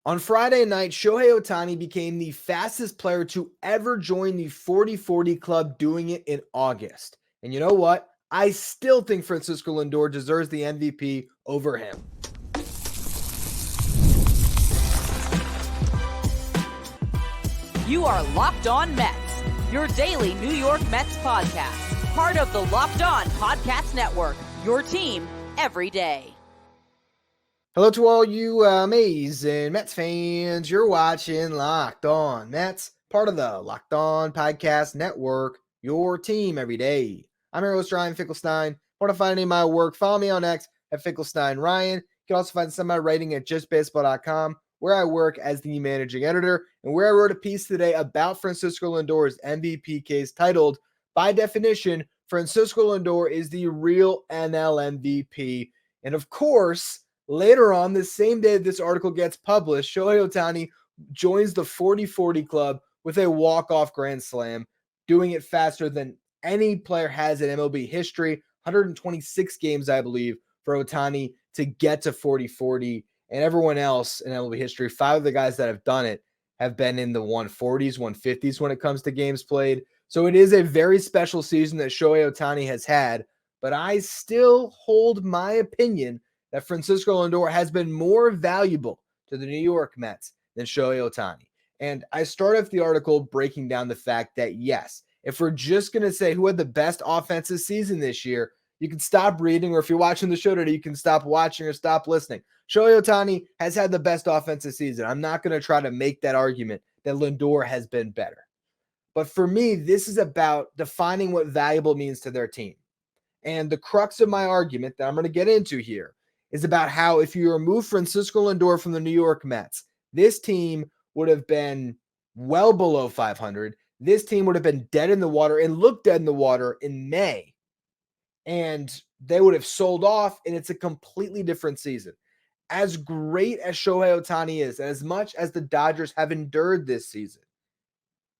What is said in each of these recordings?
On Friday night, Shohei Ohtani became the fastest player to ever join the 40-40 club, doing it in August. And you know what? I still think Francisco Lindor deserves the MVP over him. You are Locked On Mets, your daily New York Mets podcast. Part of the Locked On Podcast Network, your team every day. Hello to all you amazing Mets fans. You're watching Locked On Mets, part of the Locked On Podcast Network, your team every day. I'm your host, Ryan Finkelstein. Want to find any of my work? Follow me on X at Finkelstein Ryan. You can also find some of my writing at justbaseball.com, where I work as the managing editor, and where I wrote a piece today about Francisco Lindor's MVP case titled, "By Definition, Francisco Lindor is the real NL MVP." And of course, later on, the same day this article gets published, Shohei Ohtani joins the 40-40 club with a walk-off grand slam, doing it faster than any player has in MLB history. 126 games, I believe, for Ohtani to get to 40-40. And everyone else in MLB history, 5 of the guys that have done it have been in the 140s, 150s when it comes to games played. So it is a very special season that Shohei Ohtani has had. But I still hold my opinion that Francisco Lindor has been more valuable to the New York Mets than Shohei Ohtani. And I start off the article breaking down the fact that, yes, if we're just going to say who had the best offensive season this year, you can stop reading, or if you're watching the show today, you can stop watching or stop listening. Shohei Ohtani has had the best offensive season. I'm not going to try to make that argument that Lindor has been better. But for me, this is about defining what valuable means to their team. And the crux of my argument that I'm going to get into here is about how if you remove Francisco Lindor from the New York Mets, this team would have been well below 500. This team would have been dead in the water and looked dead in the water in May. And they would have sold off, and it's a completely different season. As great as Shohei Ohtani is, and as much as the Dodgers have endured this season,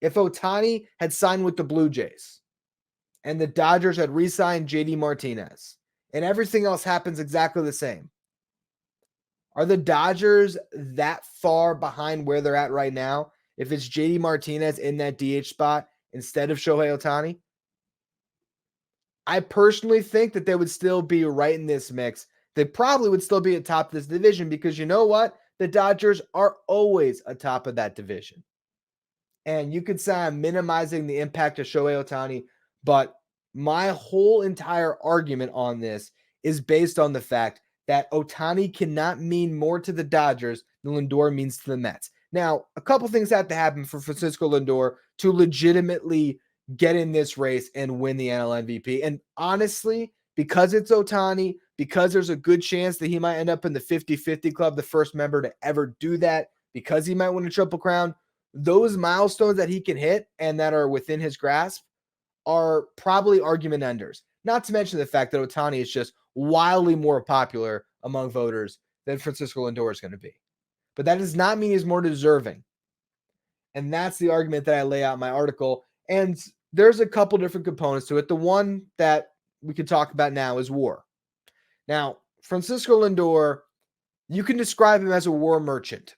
if Ohtani had signed with the Blue Jays and the Dodgers had re-signed JD Martinez, and everything else happens exactly the same, are the Dodgers that far behind where they're at right now if it's JD Martinez in that DH spot instead of Shohei Ohtani? I personally think that they would still be right in this mix. They probably would still be atop this division because you know what? The Dodgers are always atop of that division. And you could say I'm minimizing the impact of Shohei Ohtani, but my whole entire argument on this is based on the fact that Ohtani cannot mean more to the Dodgers than Lindor means to the Mets. Now, a couple things have to happen for Francisco Lindor to legitimately get in this race and win the NL MVP. And honestly, because it's Ohtani, because there's a good chance that he might end up in the 50-50 club, the first member to ever do that, because he might win a Triple Crown, those milestones that he can hit and that are within his grasp are probably argument enders. Not to mention the fact that Ohtani is just wildly more popular among voters than Francisco Lindor is going to be. But that does not mean he's more deserving. And that's the argument that I lay out in my article. And there's a couple different components to it. The one that we could talk about now is WAR. Now, Francisco Lindor, you can describe him as a WAR merchant.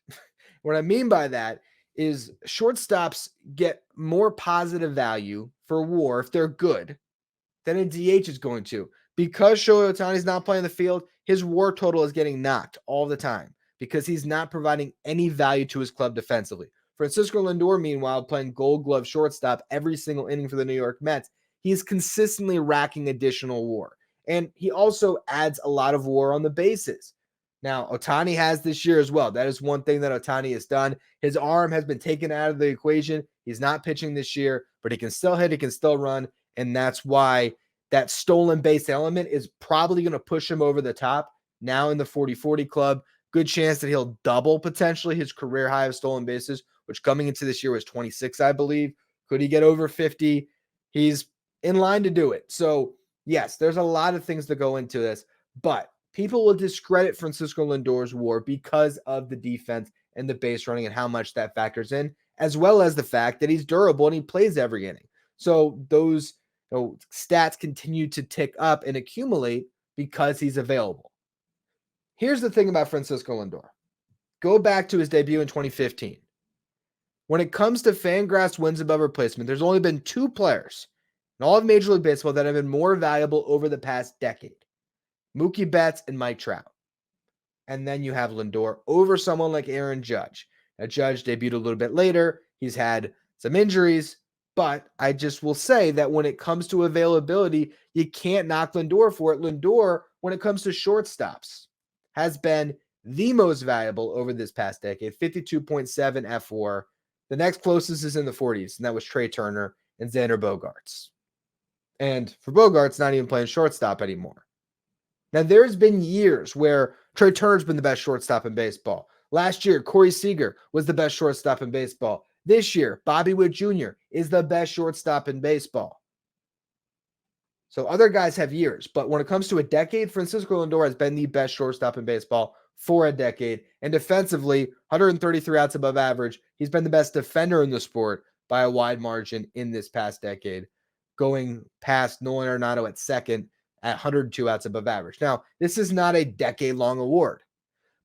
What I mean by that is shortstops get more positive value for WAR if they're good than a DH is going to. Because Shohei Ohtani is not playing the field, his WAR total is getting knocked all the time because he's not providing any value to his club defensively. Francisco Lindor, meanwhile, playing Gold Glove shortstop every single inning for the New York Mets, he's consistently racking additional WAR. And he also adds a lot of WAR on the bases. Now, Ohtani has this year as well. That is one thing that Ohtani has done. His arm has been taken out of the equation. He's not pitching this year, but he can still hit, he can still run, and that's why that stolen base element is probably going to push him over the top now in the 40-40 club. Good chance that he'll double potentially his career high of stolen bases, which coming into this year was 26, I believe. Could he get over 50? He's in line to do it. So, yes, there's a lot of things that go into this, but people will discredit Francisco Lindor's WAR because of the defense and the base running and how much that factors in, as well as the fact that he's durable and he plays every inning. So those stats continue to tick up and accumulate because he's available. Here's the thing about Francisco Lindor. go back to his debut in 2015. When it comes to Fangraphs wins above replacement, there's only been 2 players in all of Major League Baseball that have been more valuable over the past decade. Mookie Betts and Mike Trout. And then you have Lindor over someone like Aaron Judge. Now, Judge debuted a little bit later. He's had some injuries, but I just will say that when it comes to availability, you can't knock Lindor for it. Lindor, when it comes to shortstops, has been the most valuable over this past decade, 52.7 F4. The next closest is in the 40s, and that was Trey Turner and Xander Bogaerts. And for Bogaerts, not even playing shortstop anymore. Now, there's been years where Trey Turner's been the best shortstop in baseball. Last year, Corey Seager was the best shortstop in baseball. This year, Bobby Witt Jr. is the best shortstop in baseball. So other guys have years, but when it comes to a decade, Francisco Lindor has been the best shortstop in baseball for a decade. And defensively, 133 outs above average. He's been the best defender in the sport by a wide margin in this past decade, going past Nolan Arenado at second at 102 outs above average. Now, this is not a decade-long award,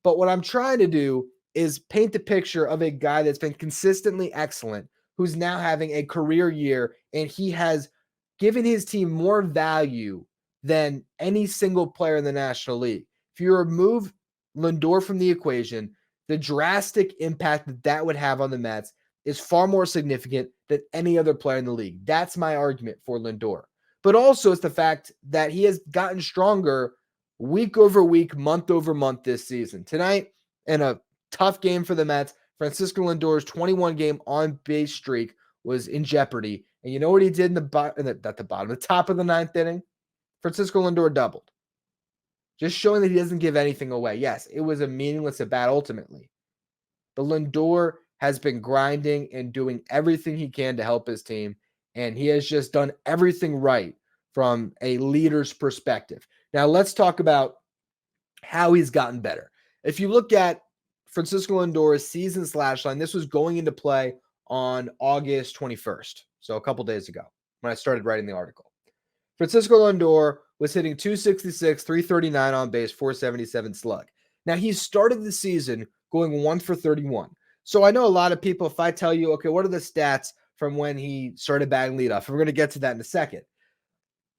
but what I'm trying to do is paint the picture of a guy that's been consistently excellent, who's now having a career year, and he has given his team more value than any single player in the National League. If you remove Lindor from the equation, the drastic impact that would have on the Mets is far more significant than any other player in the league. That's my argument for Lindor. But also it's the fact that he has gotten stronger week over week, month over month this season. Tonight, in a tough game for the Mets, Francisco Lindor's 21-game on-base streak was in jeopardy. And you know what he did in the top of the 9th inning? Francisco Lindor doubled. Just showing that he doesn't give anything away. Yes, it was a meaningless at bat ultimately. But Lindor has been grinding and doing everything he can to help his team. And he has just done everything right from a leader's perspective. Now, let's talk about how he's gotten better. If you look at Francisco Lindor's season slash line, this was going into play on August 21st, so a couple days ago when I started writing the article. Francisco Lindor was hitting 266, 339 on base, 477 slug. Now, he started the season going 1 for 31. So I know a lot of people, if I tell you, okay, what are the stats from when he started batting leadoff? We're going to get to that in a second.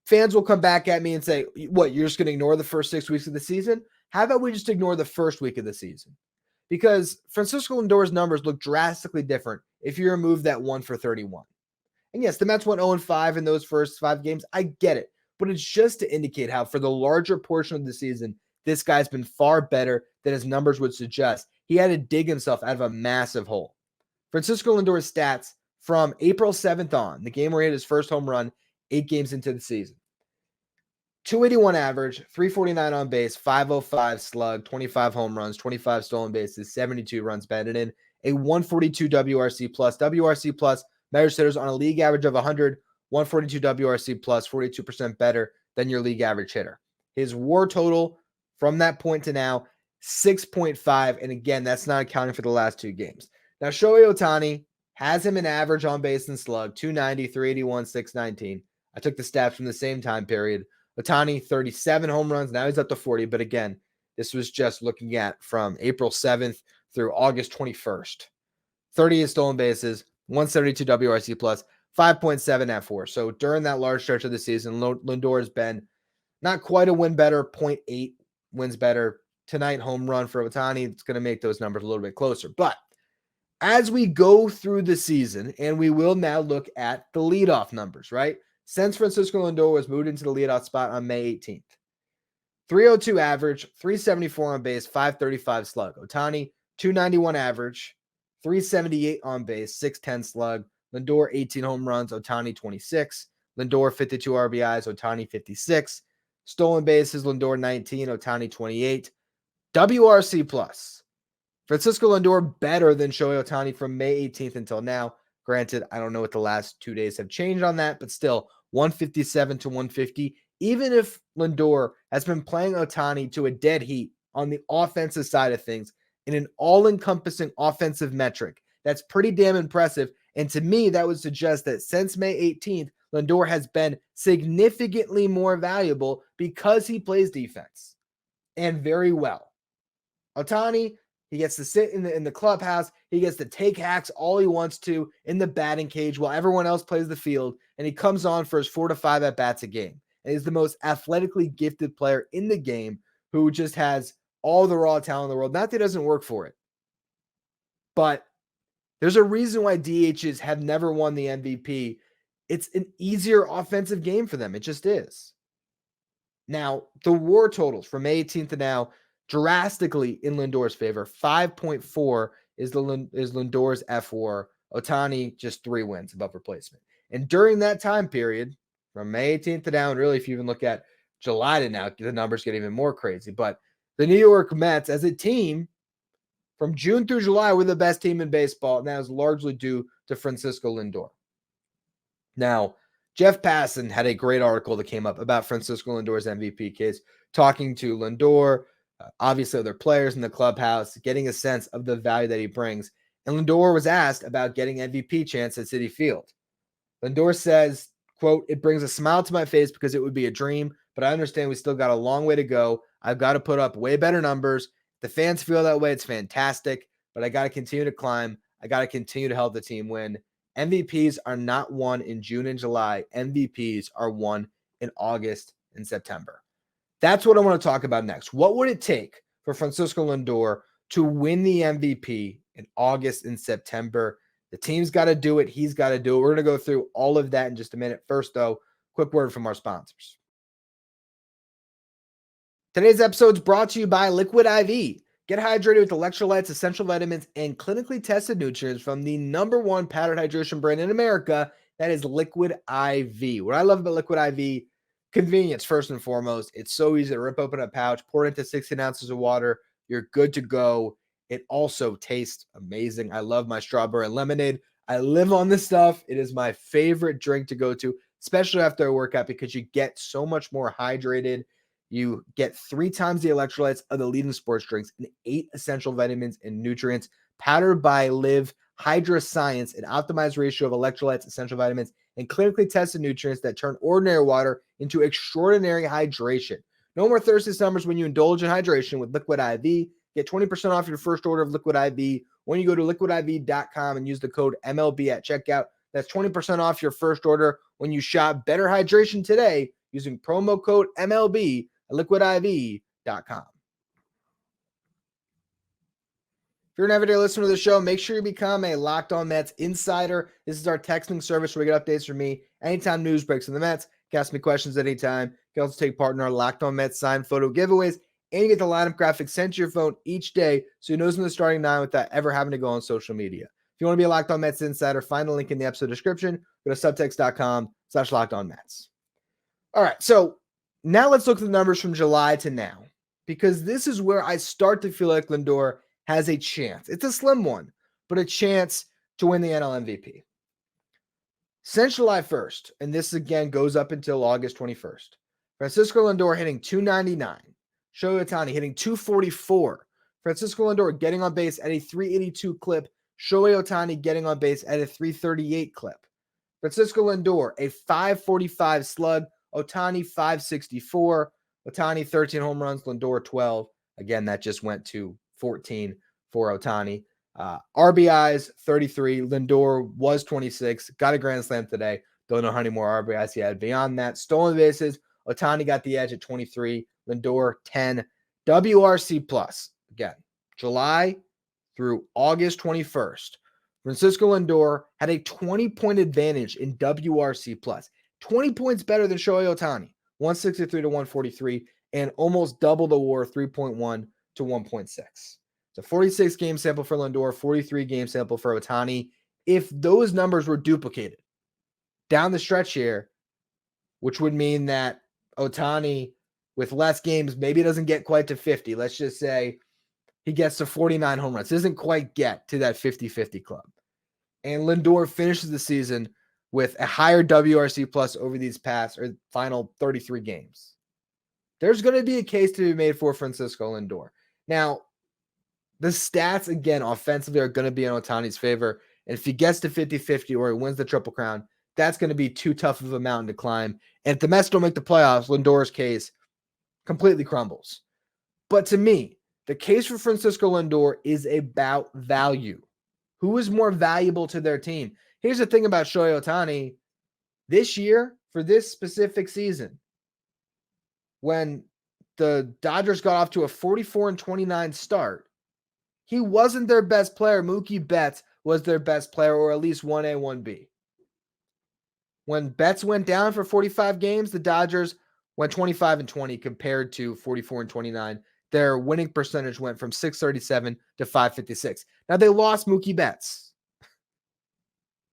Fans will come back at me and say, what, you're just going to ignore the first 6 weeks of the season? How about we just ignore the first week of the season? Because Francisco Lindor's numbers look drastically different if you remove that 1 for 31. And yes, the Mets went 0-5 in those first 5 games. I get it. But it's just to indicate how, for the larger portion of the season, this guy's been far better than his numbers would suggest. He had to dig himself out of a massive hole. Francisco Lindor's stats from April 7th on, the game where he hit his first home run 8 games into the season. 281 average, 349 on base, 505 slug, 25 home runs, 25 stolen bases, 72 runs batted in, a 142 WRC plus. WRC plus measures hitters on a league average of 100, 142 WRC plus, 42% better than your league average hitter. His WAR total from that point to now, 6.5. And again, that's not accounting for the last 2 games. Now, Shohei Ohtani has him in average on base and slug, 290, 381, 619. I took the stats from the same time period. Ohtani, 37 home runs. Now he's up to 40. But again, this was just looking at from April 7th through August 21st. 38 stolen bases, 172 WRC plus, 5.7 F4. So during that large stretch of the season, Lindor has been not quite a win better, 0.8 wins better. Tonight, home run for Ohtani. It's going to make those numbers a little bit closer. But as we go through the season, and we will now look at the leadoff numbers, right? Since Francisco Lindor was moved into the leadoff spot on May 18th. 302 average, 374 on base, 535 slug. Ohtani, 291 average, 378 on base, 610 slug. Lindor, 18 home runs, Ohtani, 26. Lindor, 52 RBIs, Ohtani, 56. Stolen bases, Lindor, 19, Ohtani, 28. WRC plus. Francisco Lindor better than Shohei Ohtani from May 18th until now. Granted, I don't know what the last 2 days have changed on that, but still 157 to 150. Even if Lindor has been playing Ohtani to a dead heat on the offensive side of things in an all-encompassing offensive metric, that's pretty damn impressive. And to me, that would suggest that since May 18th, Lindor has been significantly more valuable because he plays defense and very well. Ohtani, He gets to sit in the clubhouse. He gets to take hacks all he wants to in the batting cage while everyone else plays the field. And he comes on for his 4 to 5 at-bats a game. And he's the most athletically gifted player in the game who just has all the raw talent in the world. Not that he doesn't work for it. But there's a reason why DHs have never won the MVP. It's an easier offensive game for them. It just is. Now, the WAR totals from May 18th to now, drastically in Lindor's favor. 5.4 is Lindor's fWAR. Ohtani just 3 wins above replacement. And during that time period, from May 18th to now, and really if you even look at July to now, the numbers get even more crazy. But the New York Mets as a team, from June through July, were the best team in baseball, and that is largely due to Francisco Lindor. Now, Jeff Passan had a great article that came up about Francisco Lindor's MVP case, talking to Lindor, obviously other players in the clubhouse, getting a sense of the value that he brings. And Lindor was asked about getting MVP chance at Citi Field. Lindor says, quote, "It brings a smile to my face because it would be a dream, but I understand we still got a long way to go. I've got to put up way better numbers. The fans feel that way. It's fantastic, but I got to continue to climb. I got to continue to help the team win. MVPs are not won in June and July. MVPs are won in August and September." That's what I want to talk about next. What would it take for Francisco Lindor to win the MVP in August and September? The team's got to do it. He's got to do it. We're going to go through all of that in just a minute. First, though, quick word from our sponsors. Today's episode is brought to you by Liquid IV. Get hydrated with electrolytes, essential vitamins, and clinically tested nutrients from the #1 powdered hydration brand in America. That is Liquid IV. What I love about Liquid IV, convenience first and foremost. It's so easy to rip open a pouch, pour it into 16 ounces of water. You're good to go. It also tastes amazing. I love my strawberry lemonade. I live on this stuff. It is my favorite drink to go to, especially after a workout, because you get so much more hydrated. You get 3 times the electrolytes of the leading sports drinks and 8 essential vitamins and nutrients, powdered by Live Hydra Science, an optimized ratio of electrolytes, essential vitamins, and clinically tested nutrients that turn ordinary water into extraordinary hydration. No more thirsty summers when you indulge in hydration with Liquid IV. Get 20% off your first order of Liquid IV when you go to liquidiv.com and use the code MLB at checkout. That's 20% off your first order when you shop Better Hydration today using promo code MLB at liquidiv.com. If you're an everyday listener to the show, make sure you become a Locked On Mets insider. This is our texting service where we get updates from me anytime news breaks in the Mets. You can ask me questions anytime. You can also take part in our Locked On Mets signed photo giveaways, and you get the lineup graphic sent to your phone each day so you know who's in the starting 9 without ever having to go on social media. If you want to be a Locked On Mets insider, find the link in the episode description. Go to subtext.com/LockedOnMets. All right, so now let's look at the numbers from July to now, because this is where I start to feel like Lindor has a chance. It's a slim one, but a chance to win the NL MVP. Since July 1st, and this again goes up until August 21st, Francisco Lindor hitting .299, Shohei Ohtani hitting .244, Francisco Lindor getting on base at a .382 clip, Shohei Ohtani getting on base at a .338 clip. Francisco Lindor, a .545 slug, Ohtani 564, Ohtani 13 home runs, Lindor 12. Again, that just went to 14 for Ohtani. RBIs 33. Lindor was 26. Got a grand slam today. Don't know how many more RBIs he had beyond that. Stolen bases, Ohtani got the edge at 23. Lindor 10. WRC plus. Again, July through August 21st. Francisco Lindor had a 20-point advantage in WRC plus. 20 points better than Shohei Ohtani. 163 to 143, and almost double the WAR, 3.1 to 1.6. It's a 46 game sample for Lindor, 43 game sample for Ohtani. If those numbers were duplicated down the stretch here, which would mean that Ohtani with less games maybe doesn't get quite to 50. Let's just say he gets to 49 home runs. Doesn't quite get to that 50-50 club. And Lindor finishes the season with a higher WRC plus over these past or final 33 games. There's going to be a case to be made for Francisco Lindor. Now, the stats, again, offensively are going to be in Ohtani's favor. And if he gets to 50-50 or he wins the Triple Crown, that's going to be too tough of a mountain to climb. And if the Mets don't make the playoffs, Lindor's case completely crumbles. But to me, The case for Francisco Lindor is about value. Who is more valuable to their team? Here's the thing about Shohei Ohtani. This year, for this specific season, when the Dodgers got off to a 44-29 start, he wasn't their best player. Mookie Betts was their best player, or at least 1A, 1B. When Betts went down for 45 games, the Dodgers went 25-20 compared to 44-29. Their winning percentage went from 637 to 556. Now, they lost Mookie Betts.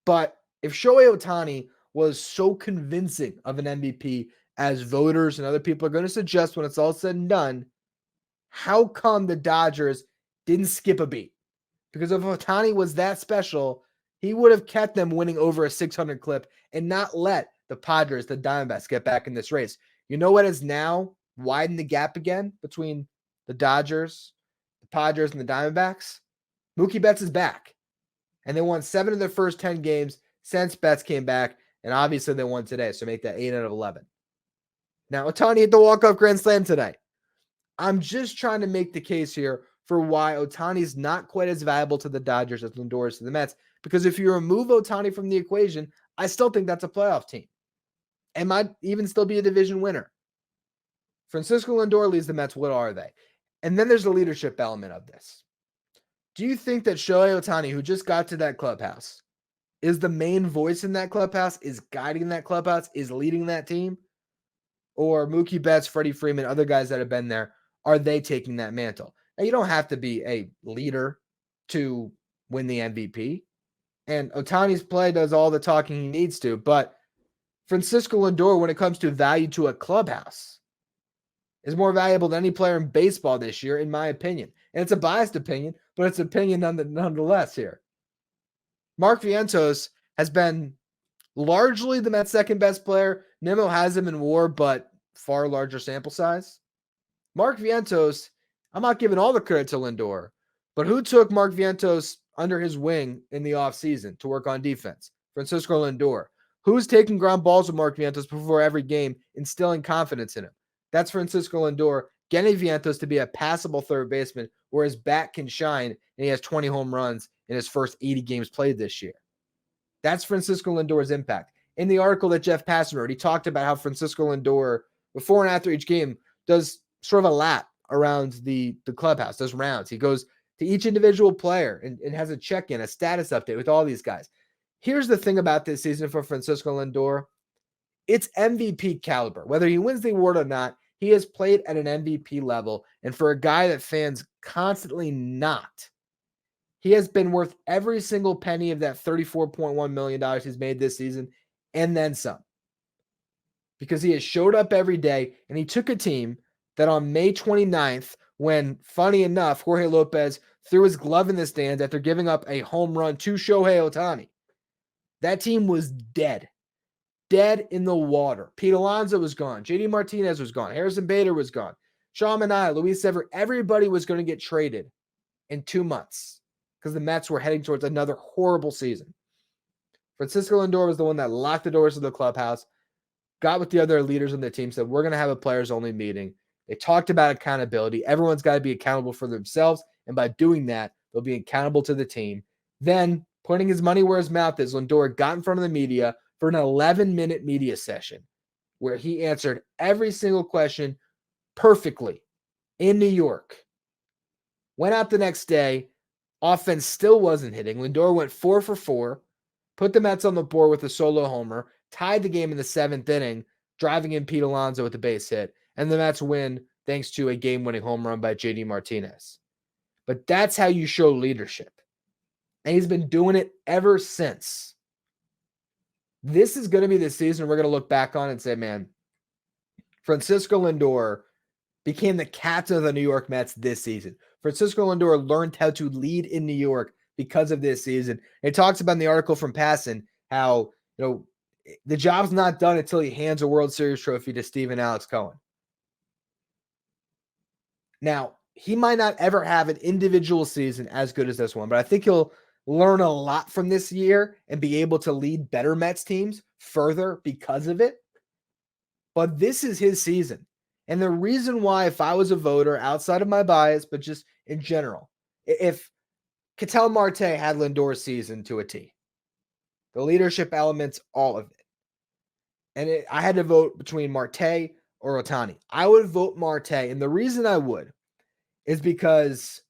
But if Shohei Ohtani was so convincing of an MVP as voters and other people are going to suggest when it's all said and done, how come the Dodgers didn't skip a beat? Because if Ohtani was that special, he would have kept them winning over a 600 clip and not let the Padres, the Diamondbacks, get back in this race. You know what has now widened the gap again between the Dodgers, the Padres, and the Diamondbacks? Mookie Betts is back. And they won 7 of their first 10 games since Betts came back. And obviously they won today, so make that 8 out of 11. Now, Ohtani hit the walk-off grand slam today. I'm just trying to make the case here for why Ohtani's not quite as valuable to the Dodgers as Lindor is to the Mets. Because if you remove Ohtani from the equation, I still think that's a playoff team. And might even still be a division winner. Francisco Lindor leads the Mets. What are they? And then there's the leadership element of this. Do you think that Shohei Ohtani, who just got to that clubhouse, is the main voice in that clubhouse, is guiding that clubhouse, is leading that team? Or Mookie Betts, Freddie Freeman, other guys that have been there, are they taking that mantle? Now, you don't have to be a leader to win the MVP. And Ohtani's play does all the talking he needs to. But Francisco Lindor, when it comes to value to a clubhouse, is more valuable than any player in baseball this year, in my opinion. And it's a biased opinion, but it's opinion nonetheless here. Mark Vientos has been largely the Mets' second best player. Nimmo has him in WAR, but far larger sample size. Mark Vientos, I'm not giving all the credit to Lindor, but who took Mark Vientos under his wing in the offseason to work on defense? Francisco Lindor. Who's taking ground balls with Mark Vientos before every game, instilling confidence in him? That's Francisco Lindor, getting Vientos to be a passable third baseman where his bat can shine and he has 20 home runs in his first 80 games played this year. That's Francisco Lindor's impact. In the article that Jeff Passan wrote, he talked about how Francisco Lindor, before and after each game, does sort of a lap around the clubhouse, does rounds. He goes to each individual player and has a check-in, a status update with all these guys. Here's the thing about this season for Francisco Lindor. It's MVP caliber. Whether he wins the award or not, he has played at an MVP level. And for a guy that fans constantly not, he has been worth every single penny of that $34.1 million he's made this season and then some. Because he has showed up every day, and he took a team that on May 29th, when, funny enough, Jorge Lopez threw his glove in the stands after giving up a home run to Shohei Ohtani. That team was dead. Dead in the water. Pete Alonso was gone. JD Martinez was gone. Harrison Bader was gone. Sean Manaea, Luis Sever, everybody was going to get traded in 2 months because the Mets were heading towards another horrible season. Francisco Lindor was the one that locked the doors of the clubhouse, got with the other leaders on the team, said, we're going to have a players-only meeting. They talked about accountability. Everyone's got to be accountable for themselves, and by doing that, they'll be accountable to the team. Then, putting his money where his mouth is, Lindor got in front of the media for an 11-minute media session where he answered every single question perfectly in New York. Went out the next day. Offense still wasn't hitting. Lindor went 4 for 4, put the Mets on the board with a solo homer, tied the game in the 7th inning, driving in Pete Alonso with a base hit, and the Mets win thanks to a game-winning home run by JD Martinez. But that's how you show leadership. And he's been doing it ever since. This is going to be the season we're going to look back on and say, man, Francisco Lindor became the captain of the New York Mets this season. Francisco Lindor learned how to lead in New York because of this season. It talks about in the article from Passan how, the job's not done until he hands a World Series trophy to Stephen Alex Cohen. Now, he might not ever have an individual season as good as this one, but I think he'll learn a lot from this year and be able to lead better Mets teams further because of it. But this is his season. And the reason why, if I was a voter outside of my bias, but just in general, if Ketel Marte had Lindor's season to a T, the leadership elements, all of it, and I had to vote between Marte or Ohtani, I would vote Marte. And the reason I would is because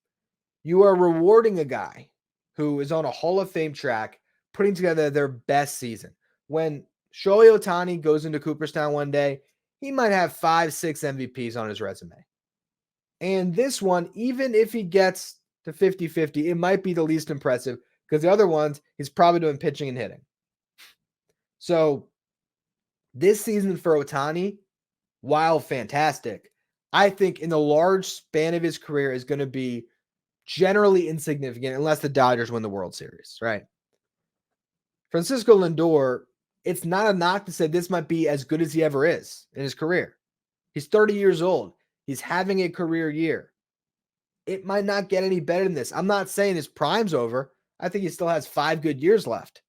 you are rewarding a guy who is on a Hall of Fame track, putting together their best season. When Shohei Ohtani goes into Cooperstown one day, he might have 5, 6 MVPs on his resume. And this one, even if he gets to 50-50, it might be the least impressive because the other ones, he's probably doing pitching and hitting. So this season for Ohtani, while fantastic, I think in the large span of his career is going to be generally insignificant unless the Dodgers win the World Series, right? Francisco Lindor, it's not a knock to say this might be as good as he ever is in his career. He's 30 years old. He's having a career year. It might not get any better than this. I'm not saying his prime's over. I think he still has 5 good years left.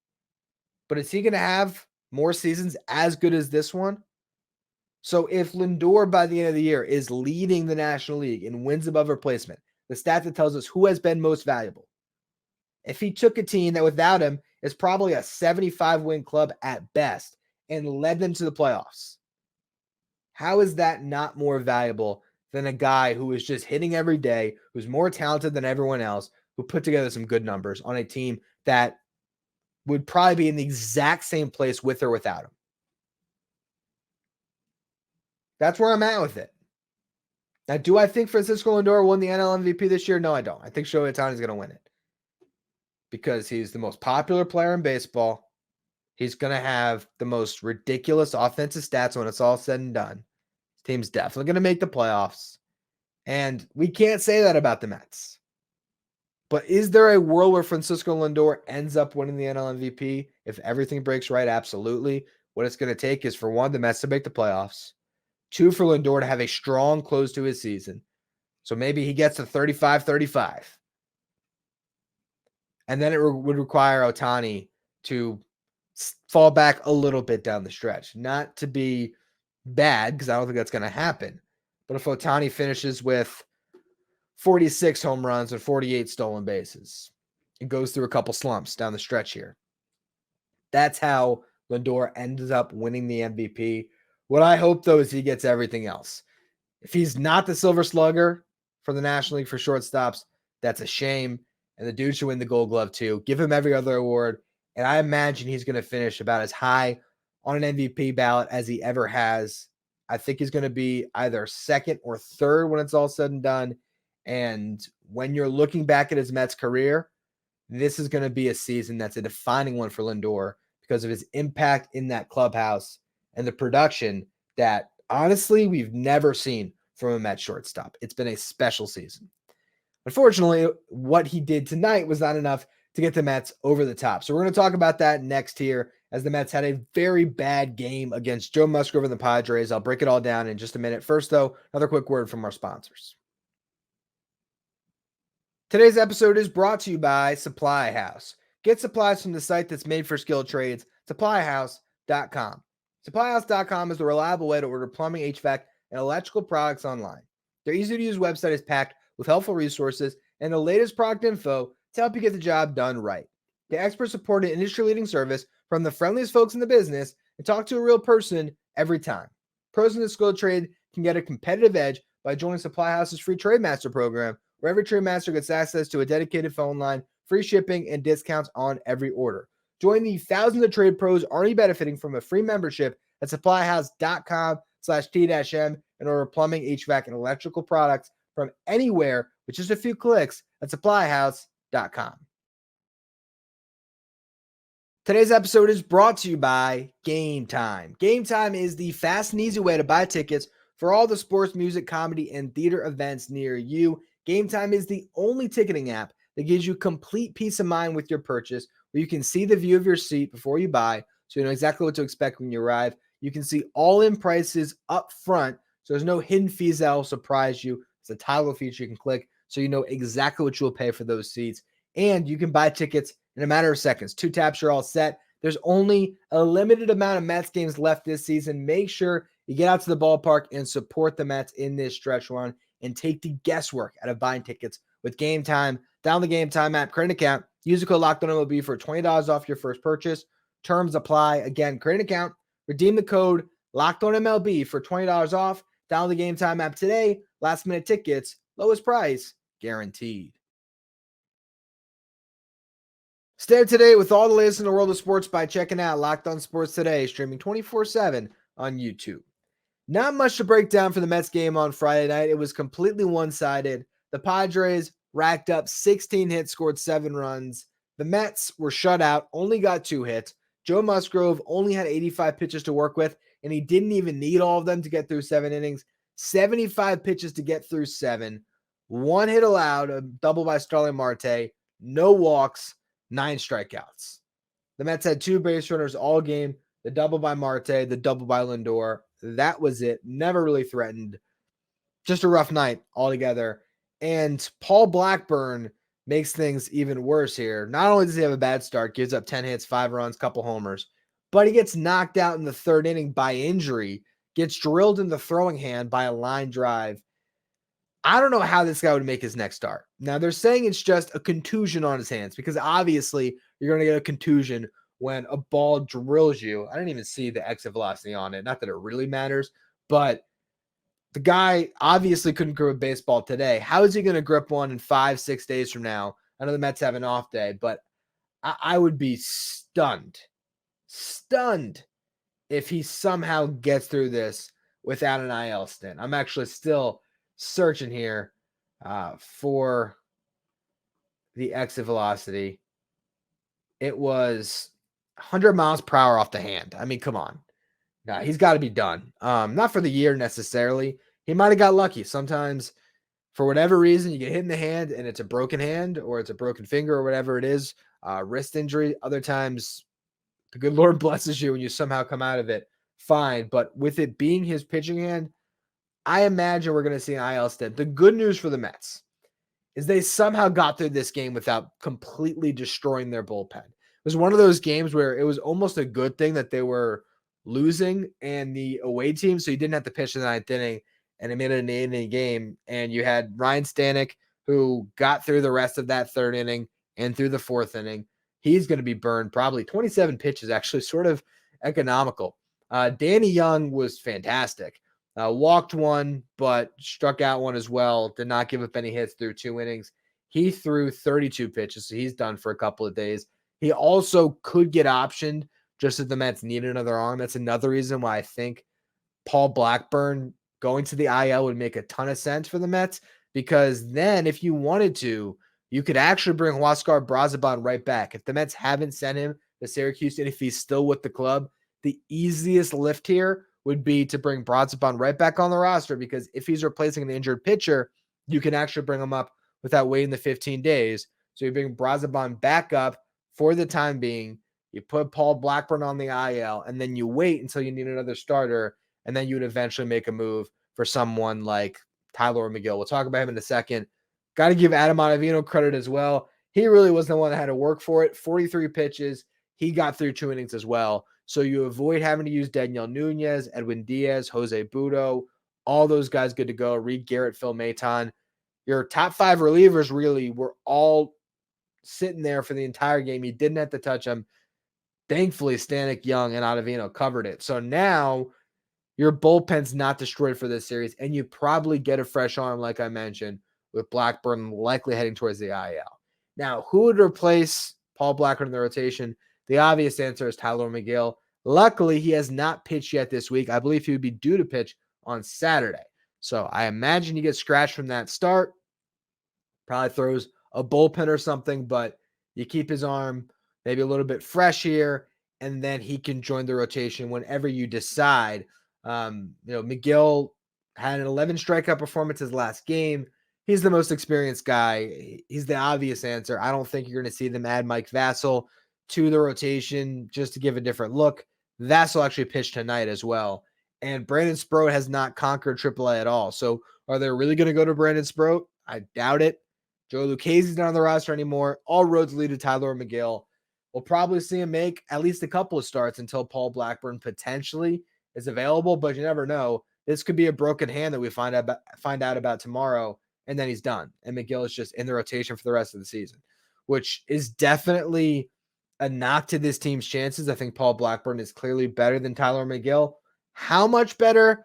But is he going to have more seasons as good as this one? So if Lindor by the end of the year is leading the National League in wins above replacement, the stat that tells us who has been most valuable, if he took a team that without him is probably a 75-win club at best and led them to the playoffs, how is that not more valuable than a guy who is just hitting every day, who's more talented than everyone else, who put together some good numbers on a team that would probably be in the exact same place with or without him? That's where I'm at with it. Now, do I think Francisco Lindor won the NL MVP this year? No, I don't. I think Shohei Ohtani is going to win it because he's the most popular player in baseball. He's going to have the most ridiculous offensive stats when it's all said and done. His team's definitely going to make the playoffs. And we can't say that about the Mets. But is there a world where Francisco Lindor ends up winning the NL MVP if everything breaks right? Absolutely. What it's going to take is for one, the Mets to make the playoffs. 2, for Lindor to have a strong close to his season. So maybe he gets to 35-35. And then it would require Ohtani to fall back a little bit down the stretch. Not to be bad, because I don't think that's going to happen. But if Ohtani finishes with 46 home runs and 48 stolen bases, it goes through a couple slumps down the stretch here. That's how Lindor ends up winning the MVP. What I hope, though, is he gets everything else. If he's not the Silver Slugger for the National League for shortstops, that's a shame. And the dude should win the Gold Glove, too. Give him every other award. And I imagine he's going to finish about as high on an MVP ballot as he ever has. I think he's going to be either second or third when it's all said and done. And when you're looking back at his Mets career, this is going to be a season that's a defining one for Lindor because of his impact in that clubhouse and the production that, honestly, we've never seen from a Mets shortstop. It's been a special season. Unfortunately, what he did tonight was not enough to get the Mets over the top. So we're going to talk about that next here as the Mets had a very bad game against Joe Musgrove and the Padres. I'll break it all down in just a minute. First, though, another quick word from our sponsors. Today's episode is brought to you by Supply House. Get supplies from the site that's made for skilled trades, supplyhouse.com. Supplyhouse.com is the reliable way to order plumbing, HVAC, and electrical products online. Their easy-to-use website is packed with helpful resources and the latest product info to help you get the job done right. The expert-supported industry-leading service from the friendliest folks in the business and talk to a real person every time. Pros in the skilled trade can get a competitive edge by joining Supply House's free Trade Master program, where every Trade Master gets access to a dedicated phone line, free shipping, and discounts on every order. Join the thousands of trade pros already benefiting from a free membership at supplyhouse.com/T-M and order plumbing, HVAC, and electrical products from anywhere with just a few clicks at supplyhouse.com. Today's episode is brought to you by Game Time. Game Time is the fast and easy way to buy tickets for all the sports, music, comedy, and theater events near you. Game Time is the only ticketing app that gives you complete peace of mind with your purchase, where you can see the view of your seat before you buy, so you know exactly what to expect when you arrive. You can see all-in prices up front, so there's no hidden fees that will surprise you. It's a toggle feature you can click, so you know exactly what you'll pay for those seats. And you can buy tickets in a matter of seconds. 2 taps, you're all set. There's only a limited amount of Mets games left this season. Make sure You get out to the ballpark and support the Mets in this stretch run and take the guesswork out of buying tickets with Game Time. Download the Game Time app, create an account, use the code LOCKEDONMLB for $20 off your first purchase. Terms apply. Again, create an account, redeem the code LOCKEDONMLB for $20 off. Download the Game Time app today. Last minute tickets, lowest price guaranteed. Stay up to date with all the latest in the world of sports by checking out Locked On Sports Today, streaming 24/7 on YouTube. Not much to break down for the Mets game on Friday night. It was completely one-sided. The Padres racked up 16 hits, scored 7 runs. The Mets were shut out, only got 2 hits. Joe Musgrove only had 85 pitches to work with, and he didn't even need all of them to get through 7 innings. 75 pitches to get through 7. 1 hit allowed, a double by Starling Marte. No walks, 9 strikeouts. The Mets had 2 base runners all game. The double by Marte, the double by Lindor. That was it. Never really threatened. Just a rough night altogether. And Paul Blackburn makes things even worse here. Not only does he have a bad start, gives up 10 hits, 5 runs, couple homers, but he gets knocked out in the 3rd inning by injury, gets drilled in the throwing hand by a line drive. I don't know how this guy would make his next start. Now, they're saying it's just a contusion on his hands because obviously you're going to get a contusion when a ball drills you. I didn't even see the exit velocity on it. Not that it really matters, but the guy obviously couldn't grip a baseball today. How is he going to grip one in 5-6 days from now? I know the Mets have an off day, but I would be stunned if he somehow gets through this without an IL stint. I'm actually still searching here for the exit velocity. It was 100 miles per hour off the hand. I mean, come on. Nah, he's got to be done. Not for the year necessarily. He might have got lucky. Sometimes, for whatever reason, you get hit in the hand and it's a broken hand or it's a broken finger or whatever it is, wrist injury. Other times, the good Lord blesses you and you somehow come out of it fine. But with it being his pitching hand, I imagine we're going to see an IL stint. The good news for the Mets is they somehow got through this game without completely destroying their bullpen. It was one of those games where it was almost a good thing that they were losing and the away team, so you didn't have to pitch in the 9th inning, and it made it an 8-inning game. And you had Ryan Stanek, who got through the rest of that 3rd inning and through the 4th inning. He's going to be burned probably 27 pitches, actually sort of economical. Danny Young was fantastic. Walked 1, but struck out 1 as well. Did not give up any hits through 2 innings. He threw 32 pitches, so he's done for a couple of days. He also could get optioned just if the Mets need another arm. That's another reason why I think Paul Blackburn going to the IL would make a ton of sense for the Mets, because then if you wanted to, you could actually bring Huascar Braziban right back. If the Mets haven't sent him to Syracuse and if he's still with the club, the easiest lift here would be to bring Braziban right back on the roster, because if he's replacing an injured pitcher, you can actually bring him up without waiting the 15 days. So you bring Braziban back up for the time being. You put Paul Blackburn on the IL, and then you wait until you need another starter, and then you would eventually make a move for someone like Tyler McGill. We'll talk about him in a second. Got to give Adam Ottavino credit as well. He really was the one that had to work for it. 43 pitches. He got through 2 innings as well. So you avoid having to use Daniel Nunez, Edwin Diaz, Jose Budo, all those guys good to go. Reed Garrett, Phil Maton. Your top 5 relievers really were all sitting there for the entire game. You didn't have to touch them. Thankfully, Stanek, Young, and Ottavino covered it. So now your bullpen's not destroyed for this series, and you probably get a fresh arm, like I mentioned, with Blackburn likely heading towards the IL. Now, who would replace Paul Blackburn in the rotation? The obvious answer is Tyler McGill. Luckily, he has not pitched yet this week. I believe he would be due to pitch on Saturday. So I imagine he gets scratched from that start. Probably throws a bullpen or something, but you keep his arm maybe a little bit fresh here, and then he can join the rotation whenever you decide. McGill had an 11 strikeout performance his last game. He's the most experienced guy. He's the obvious answer. I don't think you're going to see them add Mike Vassell to the rotation just to give a different look. Vassell actually pitched tonight as well. And Brandon Sproat has not conquered AAA at all. So are they really going to go to Brandon Sproat? I doubt it. Joe Lucchese's not on the roster anymore. All roads lead to Tyler McGill. We'll probably see him make at least a couple of starts until Paul Blackburn potentially is available, but you never know. This could be a broken hand that we find out about tomorrow, and then he's done. And McGill is just in the rotation for the rest of the season, which is definitely a knock to this team's chances. I think Paul Blackburn is clearly better than Tyler McGill. How much better?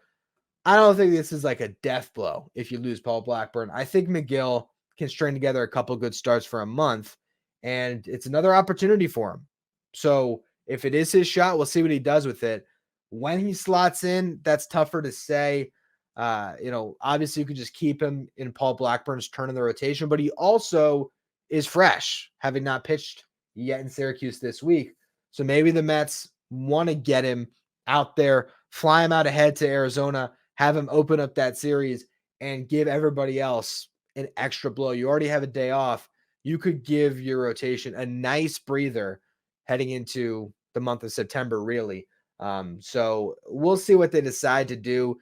I don't think this is like a death blow if you lose Paul Blackburn. I think McGill can string together a couple good starts for a month, and it's another opportunity for him. So if it is his shot, we'll see what he does with it. When he slots in, that's tougher to say. Obviously you could just keep him in Paul Blackburn's turn in the rotation, but he also is fresh, having not pitched yet in Syracuse this week. So maybe the Mets want to get him out there, fly him out ahead to Arizona, have him open up that series, and give everybody else an extra blow. You already have a day off. You could give your rotation a nice breather heading into the month of September, really. So we'll see what they decide to do.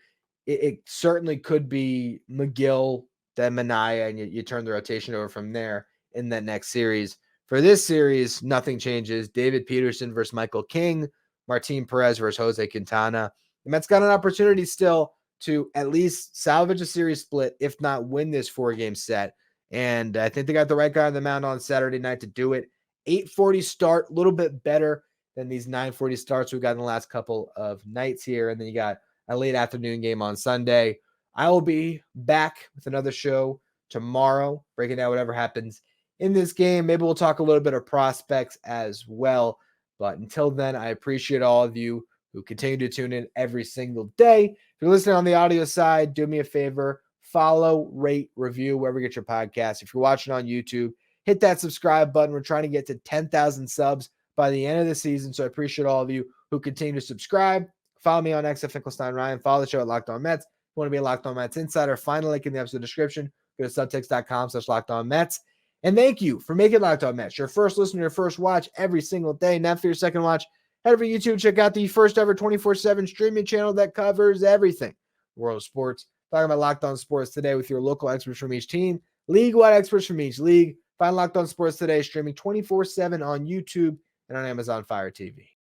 It certainly could be McGill, then Manaea, and you turn the rotation over from there in that next series. For this series, nothing changes. David Peterson versus Michael King, Martin Perez versus Jose Quintana. The Mets got an opportunity still to at least salvage a series split, if not win this 4-game set. And I think they got the right guy on the mound on Saturday night to do it. 8:40 start, a little bit better than these 9:40 starts we've got in the last couple of nights here. And then you got a late afternoon game on Sunday. I will be back with another show tomorrow, breaking down whatever happens in this game. Maybe we'll talk a little bit of prospects as well. But until then, I appreciate all of you who continue to tune in every single day. If you're listening on the audio side, do me a favor, follow, rate, review, wherever you get your podcast. If you're watching on YouTube, hit that subscribe button. We're trying to get to 10,000 subs by the end of the season. So I appreciate all of you who continue to subscribe. Follow me on X at Finkelstein Ryan. Follow the show at Locked On Mets. If you want to be a Locked On Mets insider, find a link in the episode description. Go to subtext.com/Locked On Mets. And thank you for making Locked On Mets your first listen, your first watch every single day. Now for your second watch, head over to YouTube, check out the first ever 24/7 streaming channel that covers everything world of sports. Talking about Locked On Sports today with your local experts from each team, league-wide experts from each league. Find Locked On Sports today streaming 24/7 on YouTube and on Amazon Fire TV.